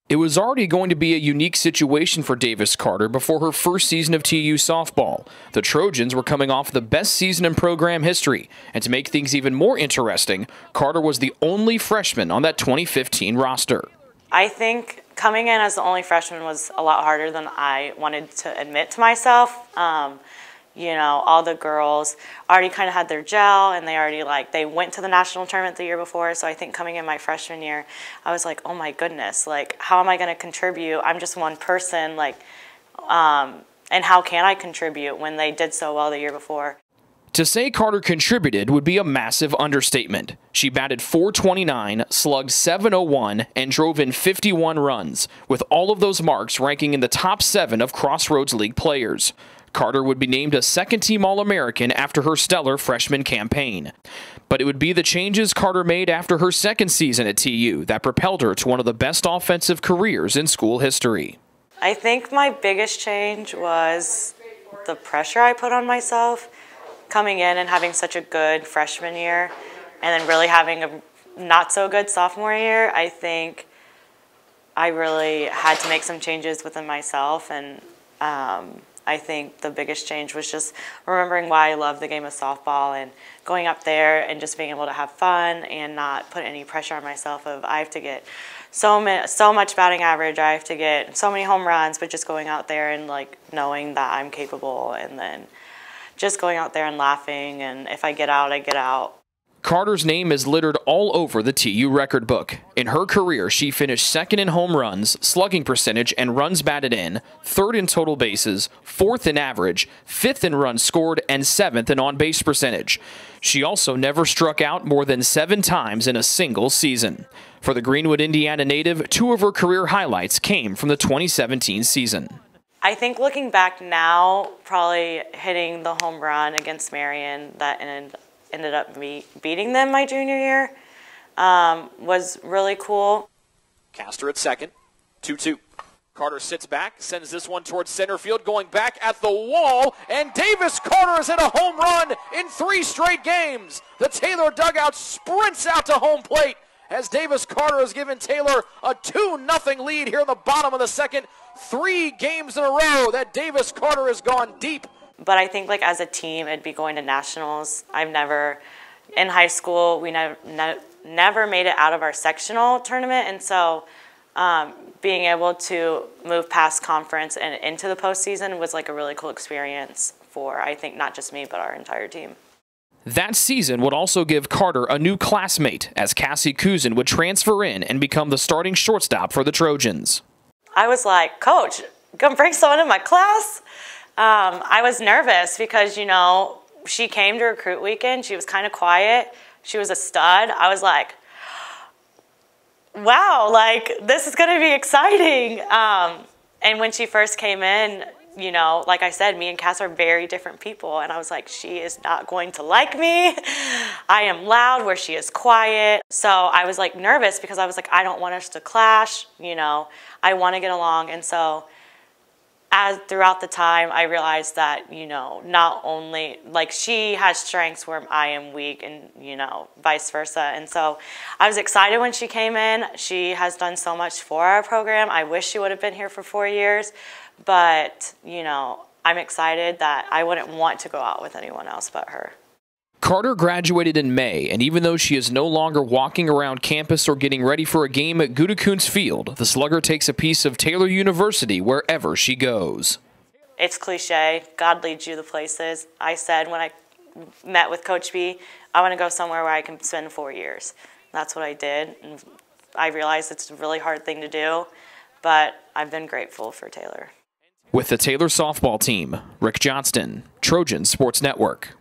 It was already going to be a unique situation for Davis Carter before her first season of TU softball. The Trojans were coming off the best season in program history, and to make things even more interesting, Carter was the only freshman on that 2015 roster. I think coming in as the only freshman was a lot harder than I wanted to admit to myself. You know, all the girls already kind of had their gel, and they went to the national tournament the year before. So I think coming in my freshman year, I was like, oh my goodness, like, how am I going to contribute? I'm just one person, like, and how can I contribute when they did so well the year before? To say Carter contributed would be a massive understatement. She batted .429, slugged .701, and drove in 51 runs, with all of those marks ranking in the top 7 of Crossroads League players. Carter would be named a second-team All-American after her stellar freshman campaign. But it would be the changes Carter made after her second season at TU that propelled her to one of the best offensive careers in school history. I think my biggest change was the pressure I put on myself coming in and having such a good freshman year and then really having a not-so-good sophomore year. I think I really had to make some changes within myself, and I think the biggest change was just remembering why I love the game of softball and going up there and just being able to have fun and not put any pressure on myself of I have to get so much batting average, I have to get so many home runs, but just going out there and like knowing that I'm capable, and then just going out there and laughing, and if I get out, I get out. Carter's name is littered all over the TU record book. In her career, she finished second in home runs, slugging percentage, and runs batted in, third in total bases, fourth in average, fifth in runs scored, and seventh in on-base percentage. She also never struck out more than 7 times in a single season. For the Greenwood, Indiana native, 2 of her career highlights came from the 2017 season. I think looking back now, probably hitting the home run against Marion that ended up beating them my junior year was really cool. Castor at second, 2-2. Carter sits back, sends this one towards center field, going back at the wall, and Davis Carter has hit a home run in 3 straight games. The Taylor dugout sprints out to home plate as Davis Carter has given Taylor a 2-0 lead here in the bottom of the second. 3 games in a row that Davis Carter has gone deep. But I think like as a team, it'd be going to nationals. In high school, we never made it out of our sectional tournament, and so being able to move past conference and into the postseason was like a really cool experience for, I think, not just me, but our entire team. That season would also give Carter a new classmate, as Cassie Kuzin would transfer in and become the starting shortstop for the Trojans. I was like, Coach, gonna bring someone in my class? I was nervous because, you know, she came to recruit weekend. She was kind of quiet. She was a stud. I was like, wow, like, this is going to be exciting. And when she first came in, you know, like I said, me and Cass are very different people. And I was like, she is not going to like me. I am loud where she is quiet. So I was like nervous because I was like, I don't want us to clash. You know, I want to get along. And so throughout the time, I realized that, you know, not only, like, she has strengths where I am weak, and, you know, vice versa. And so I was excited when she came in. She has done so much for our program. I wish she would have been here for 4 years. But, you know, I'm excited that I wouldn't want to go out with anyone else but her. Carter graduated in May, and even though she is no longer walking around campus or getting ready for a game at Gudekunst Field, the slugger takes a piece of Taylor University wherever she goes. It's cliche. God leads you the places. I said when I met with Coach B, I want to go somewhere where I can spend 4 years. That's what I did. And I realized it's a really hard thing to do, but I've been grateful for Taylor. With the Taylor softball team, Rick Johnston, Trojan Sports Network.